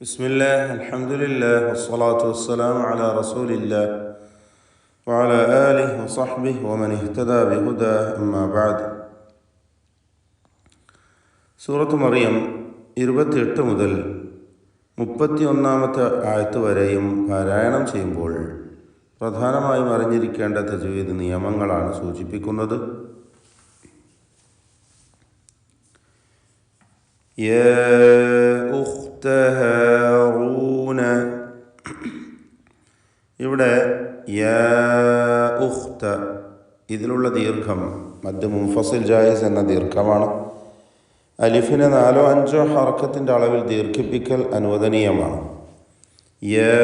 ബിസ്മില്ലാഹ് അൽഹംദുലില്ലാഹ് വസ്സലാത്തു വസ്സലാമു അലാ റസൂലില്ലാഹ് വഅലാ ആലിഹി വസഹ്ബിഹി വമൻ ഇഹ്തദാ ബിഹുദാഹ് അമ്മാ ബഅദ്. സൂറത്ത് മറിയം 28 മുതൽ 31 ആയത്ത് വരെയും പാരായണം ചെയ്യുമ്പോൾ പ്രധാനമായും അറിഞ്ഞിരിക്കേണ്ട തജ്വീദ് നിയമങ്ങളാണ് സൂചിപ്പിക്കുന്നത്. ഹാറൂന, ഇവിടെ യാ ഉഖ്ത ഇതിലുള്ള ദീർഘം മദ് മുൻഫസിൽ ജായിസ് എന്ന ദീർഘമാണ്. അലിഫിനെ 4-5 ഹർക്കത്തിൻ്റെ അളവിൽ ദീർഘിപ്പിക്കൽ അനുവദനീയമാണ്. യാ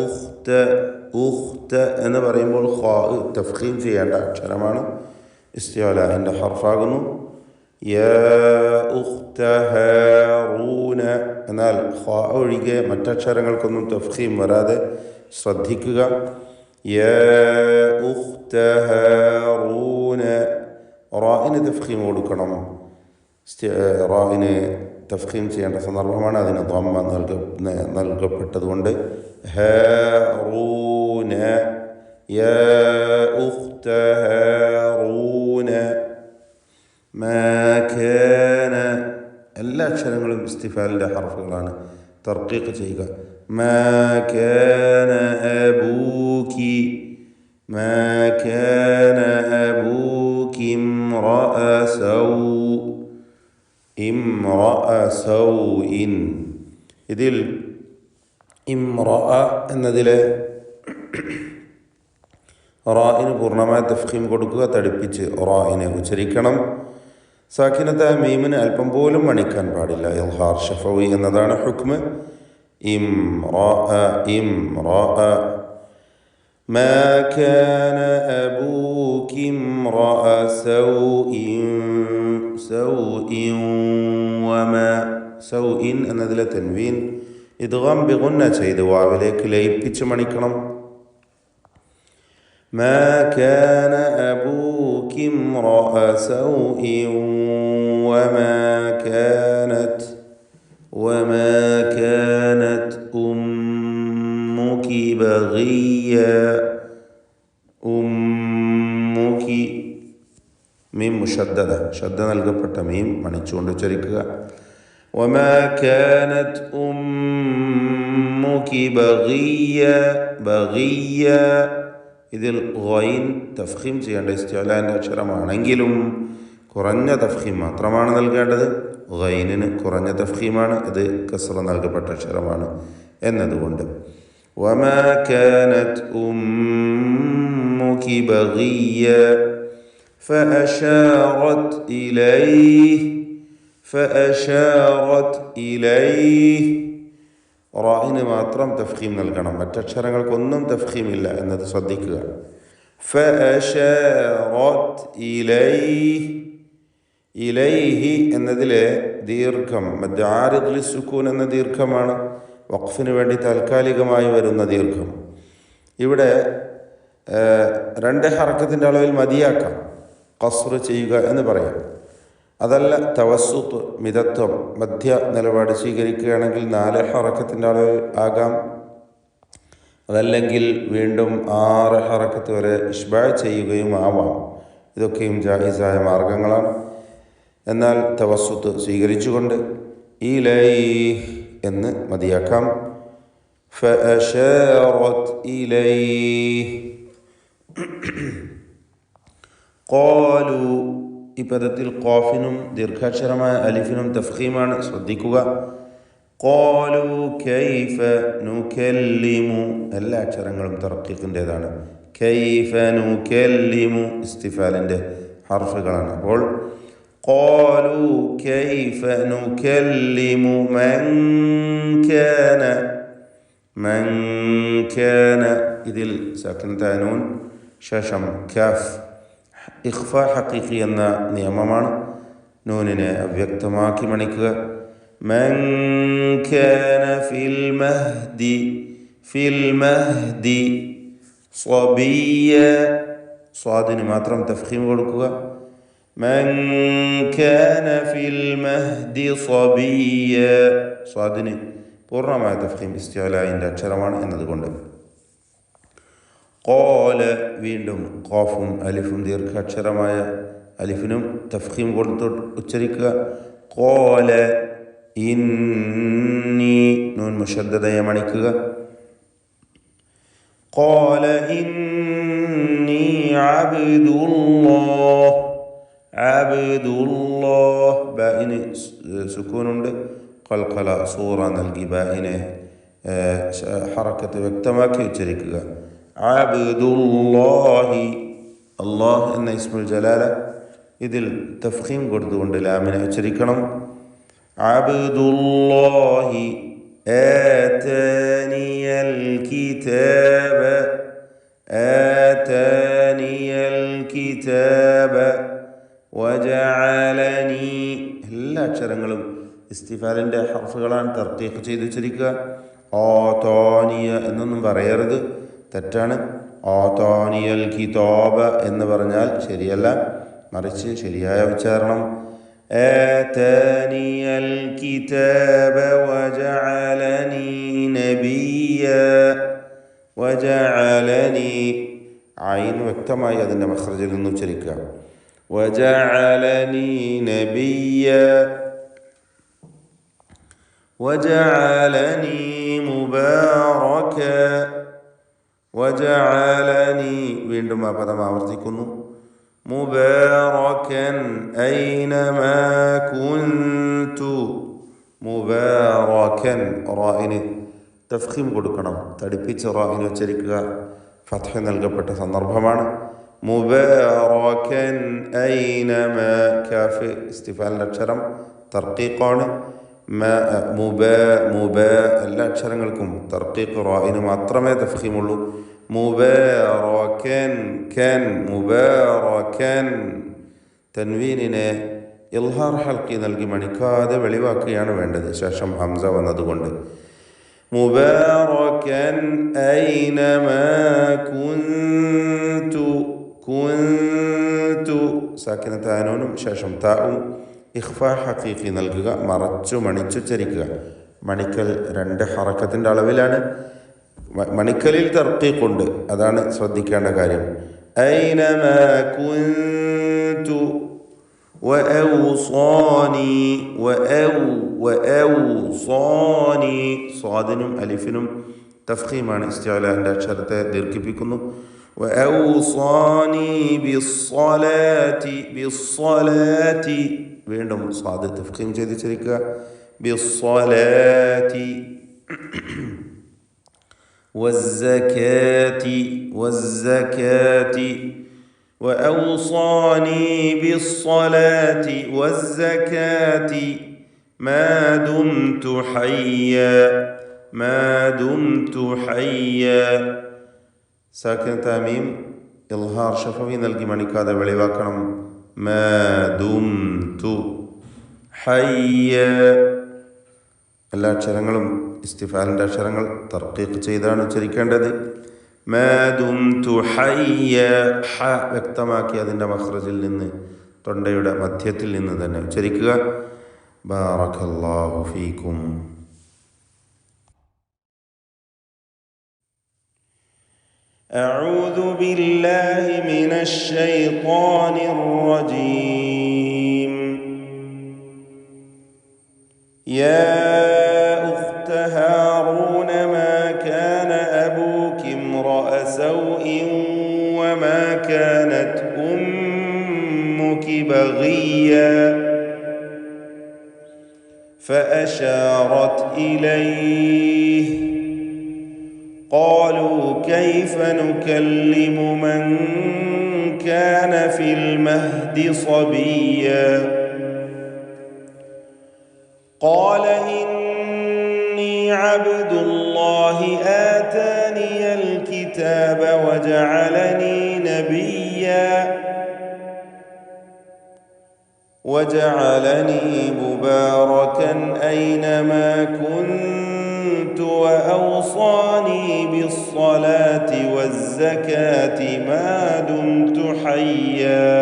ഉഖ്ത, ഉഖ്ത എന്ന് പറയുമ്പോൾ തഫ്ഖീം ചെയ്യേണ്ട അക്ഷരമാണ്, ഇസ്തിഅലാഹിൻ്റെ ഹർഫാകുന്നു. യാ ഉഖ്ത ഹാറൂന എന്നാൽ ഒഴികെ മറ്റക്ഷരങ്ങൾക്കൊന്നും തഫ്ഖീം വരാതെ ശ്രദ്ധിക്കുക. യാ ഉഖ്ത ഹാറൂന, റാഇന് തഫ്ഖീം കൊടുക്കണം. റാഇന് തഫ്ഖീം ചെയ്യേണ്ട സന്ദർഭമാണ്, അതിന് ളമ്മ നൽകപ്പെട്ടതുകൊണ്ട് ഹാറൂന. യാ ഉഖ്ത ഹാറൂന. മാ കാന, എല്ലാ അക്ഷരങ്ങളും ഇസ്തിഫാലിൻ്റെ ഹർഫുകളാണ്, തർക്കീഖ് ചെയ്യുക. മാ കാന അബൂകി, മാ കാന അബൂകി ഇംറഅ സൗ, ഇംറഅ സൗഇൻ. ഇതിൽ ഇംറഅ എന്നതിലെ റാഇന് പൂർണ്ണമായ തഫ്ഖീം കൊടുക്കുക, തടിപ്പിച്ച് റാഇനെ ഉച്ചരിക്കണം. സാക്കിനത്തായ മീമിന് അല്പം പോലും മണിക്കാൻ പാടില്ല. ഇൽഹാർ ഷഫവി എന്നതാണ് ഹുക്മ്. ഇംറഅ, ഇംറഅ. മാ കാന അബൂകി ഇംറഅ സൗഇൻ, സൗഇൻ വമാ, സൗഇൻ എന്നതിലെ തൻവീൻ ഇദ്ഗാം ബിഗുന്ന ചെയ്ത് വാവിലേക്ക് ലയിപ്പിച്ച് മണിക്കണം. മാ കാന അബൂകി ഇംറഅ സൗഇൻ വമാ കാനത് ഉമ്മുകി ബഗിയ, ഉമ്മുകി മീം മുഷദ്ദദ, ശ്രദ്ധ നൽകപ്പെട്ട മീം മണിച്ചുകൊണ്ട് ഉച്ചരിക്കുക. വമാ കാനത് ഉമ്മുകി ബഗിയ, ബഗിയ ഇതിൽ ഗൈൻ തഫ്ഖീം ചെയ്യേണ്ട ഇസ്തിഅലാൻ്റെ അക്ഷരമാണെങ്കിലും കുറഞ്ഞ തഫ്ഖീം മാത്രമാണ് നൽകേണ്ടത്. ഗൈനിന് കുറഞ്ഞ തഫ്ഖീമാണ്, ഇത് കസ്റ നൽകപ്പെട്ട അക്ഷരമാണ് എന്നതുകൊണ്ട്. വമാ കാനത് ഉമ്മുകി ബഗിയ ഫഅശാറത് ഇലൈഹി, ഫഅശാറത് ഇലൈഹി. റാഇന് മാത്രം തഫ്ഖീം നൽകണം, മറ്റക്ഷരങ്ങൾക്കൊന്നും തഫ്ഖീം ഇല്ല എന്നത് ശ്രദ്ധിക്കുക. ഫഅശാറത് ഇലൈഹി, ഇലൈഹി എന്നതിലെ ദീർഘം മദ് ആരിദ് ലിസ്സുക്കൂൻ എന്ന ദീർഘമാണ്, വഖഫിന് വേണ്ടി താൽക്കാലികമായി വരുന്ന ദീർഘം. ഇവിടെ 2 ഹർക്കത്തിൻ്റെ അളവിൽ മതിയാക്കാം, ഖസ്ർ ചെയ്യുക എന്ന് പറയാം. അതല്ല തവസ്സുത്ത്, മിതത്വം, മധ്യ നിലപാട് സ്വീകരിക്കുകയാണെങ്കിൽ 4 ഹറക്കത്തിൻ്റെ അളവിൽ ആകാം. അതല്ലെങ്കിൽ വീണ്ടും 6 ഹറക്കത്ത് വരെ ഇഷ്ബാ ചെയ്യുകയും ആവാം. ഇതൊക്കെയും ജായിസായ മാർഗങ്ങളാണ്. എന്നാൽ തവസ്സുത്ത് സ്വീകരിച്ചുകൊണ്ട് ഇലൈഹി എന്ന് മതിയാക്കാം. ഫഅശാറത് ഇലൈഹി. ഖാലു, ഈ പദത്തിൽ ഖാഫിനും ദീർഘാക്ഷരമായ അലിഫിനും തഫ്ഖീമാണ്, ശ്രദ്ധിക്കുക. ഖാലു കൈഫ നുകല്ലിമു, എല്ലാ അക്ഷരങ്ങളും തർക്കീഖിൻ്റേതാണ്. കൈഫ നുകല്ലിമു ഇസ്തിഫാലിൻ്റെ ഹർഫുകളാണ്. അപ്പോൾ ഖാലു കൈഫ നുകല്ലിമു മൻ കാന, മൻ കാന ഇതിൽ സാക്കിനത്തായ നൂൻ ശേഷം കാഫ് ഇഖ്ഫ ഹഖീഖി എന്ന നിയമമാണ്. നൂനിനെ അവ്യക്തമാക്കി മണിക്കുക. മൻ കാന ഫിൽ മഹ്ദി, ഫിൽ മഹ്ദി സ്വബിയ, സ്വാദിന് മാത്രം തഫ്ഖീം കൊടുക്കുക. من كان في المهد صبيا صادني പൂർണ്ണമായ തഫ്ഖീം ഇസ്തിഅലാഇൻ്റെ അക്ഷരമാണ് എന്നതുകൊണ്ട്. ഖാല വീണ്ടും ഖാഫും അലിഫും ദീർഘാക്ഷരമായ അലിഫിനും തഫ്ഖീം കൊടുത്ത് ഉച്ചരിക്കുക. ഖാല ഇന്നി നൂൻ മുശദ്ദദയെ മണിക്കുക. ഖാല ഇന്നി അബ്ദുല്ലാഹ് അബ്ദുല്ലാഹ് ബാഇന് സുക്കൂനുണ്ട്. ഖൽഖല സൂറ നൽകി ബാഇനെ ഹറക്കത്ത് വ്യക്തമാക്കി ഉച്ചരിക്കുക. അബ്ദുല്ലാഹി അല്ലാഹ് എന്ന ഇസ്മുൽ ജലാല ഇതിൽ തഫ്ഖീം കൊടുത്തുകൊണ്ട് ലാമിനെ ഉച്ചരിക്കണം. അബ്ദുല്ലാഹി ആതാനിയൽ കിതാബ ആതാനിയൽ കിതാബ വജഅലനി. എല്ലാ അക്ഷരങ്ങളും ഇസ്തിഫാലിൻ്റെ ഹർഫുകളാണ്. തർത്തീഖ് ചെയ്ത് ഉച്ചരിക്കുക. ആതാനിയ എന്നൊന്നും പറയരുത്, തെറ്റാണ്. ആതാനിയൽ കിതാബ എന്ന് പറഞ്ഞാൽ ശരിയല്ല, മറിച്ച് ശരിയായ ഉച്ചാരണം ആതാനിയൽ കിതാബ വജഅലനി നബിയ. വജഅലനി ഐൻ വ്യക്തമായി അതിൻ്റെ മഖ്റജിൽ നിന്ന് ഉച്ചരിക്കുക. വജഅലനി നബിയ വജഅലനി മുബാറക. വജഅലനി വീണ്ടും ആ പദം ആവർത്തിക്കുന്നു. മുബാറകൻ ഐനമാ കുൻതു. മുബാറകൻ റാഇന് തഫ്ഖീം കൊടുക്കണം. തടിപ്പിച്ച് റാഇന് ഉച്ചരിക്കുക. ഫത്ഹ് നൽകപ്പെട്ട സന്ദർഭമാണ്. മുബാറകൻ ഐനമാ കാഫ് ഇസ്തിഫാലിൻ്റെ അക്ഷരം തർക്കീഖാണ്. എല്ലാ അക്ഷരങ്ങൾക്കും തർക്കീഖ് റാഇന് മാത്രമേ തഫ്ഖീമുള്ളൂ. മുബാറകൻ കൻ മുബാറകൻ. തൻവീനിനെ ഇൽഹാർ ഹൽക്കി നൽകി മണിക്കാതെ വെളിവാക്കുകയാണ് വേണ്ടത്, ശേഷം ഹംസ വന്നതുകൊണ്ട്. മുബാറകൻ ഐനമാ കുൻതു. കുൻതു സാക്കിനത്ത് ആനൂനും ശേഷം താവും ഇഖ്ഫാ ഹഖീഖി നൽകുക. മറച്ചു മണിച്ചുച്ചരിക്കുക. മണിക്കൽ 2 ഹറക്കത്തിൻ്റെ അളവിലാണ്. മണിക്കലിൽ തർക്കീഖുണ്ട്, അതാണ് ശ്രദ്ധിക്കേണ്ട കാര്യം. ഐനമാ കുൻതു വഔസാനി. വഔസാനി സ്വാദിനും അലിഫിനും തഫ്ഖീമാണ്. ഇസ്തിഅലാന്റെ അക്ഷരത്തെ ദീർഘിപ്പിക്കുന്നു. വഔസാനി ബിസ്സലാത്തി. ബിസ്സലാത്തി വീണ്ടും സ്വാദ് തഫ്ഖീം ചെയ്ത് ഉച്ചരിക്കുക. ബിസ്സലാത്തി വസ്സകാത്തി. വസ്സകാത്തി വഔസാനി ബിസ്സലാത്തി വസ്സകാത്തി മാ ദുംതു ഹയ്യ. മാ ദുംതു ഹയ്യ. സാക്കിനത്ത് മീം ഇൽഹാർ ഷഫവി നൽകി മണിക്കാതെ വെളിവാക്കണം. മാ ദുംതു ഹയ്യ. എല്ലാ അക്ഷരങ്ങളും ഇസ്തിഫാലിൻ്റെ അക്ഷരങ്ങൾ തർക്കീഖ് ചെയ്താണ് ഉച്ചരിക്കേണ്ടത്. മാ ദുംതു ഹയ്യ. ഹ വ്യക്തമാക്കി അതിൻ്റെ മഖ്റജിൽ നിന്ന്, തൊണ്ടയുടെ മധ്യത്തിൽ നിന്ന് തന്നെ ഉച്ചരിക്കുക. ബാറകല്ലാഹു ഫീക്കും. أعوذ بالله من الشيطان الرجيم. يا أخت هارون ما كان أبوك امرأ سوء وما كانت أمك بغيا. فأشارت إليه. قالوا كيف نكلم من كان في المهد صبيا. قال إني عبد الله آتاني الكتاب وجعلني نبيا وجعلني مباركا أينما كنت وأوصاني بالصلاة والزكاة ما دمت حيا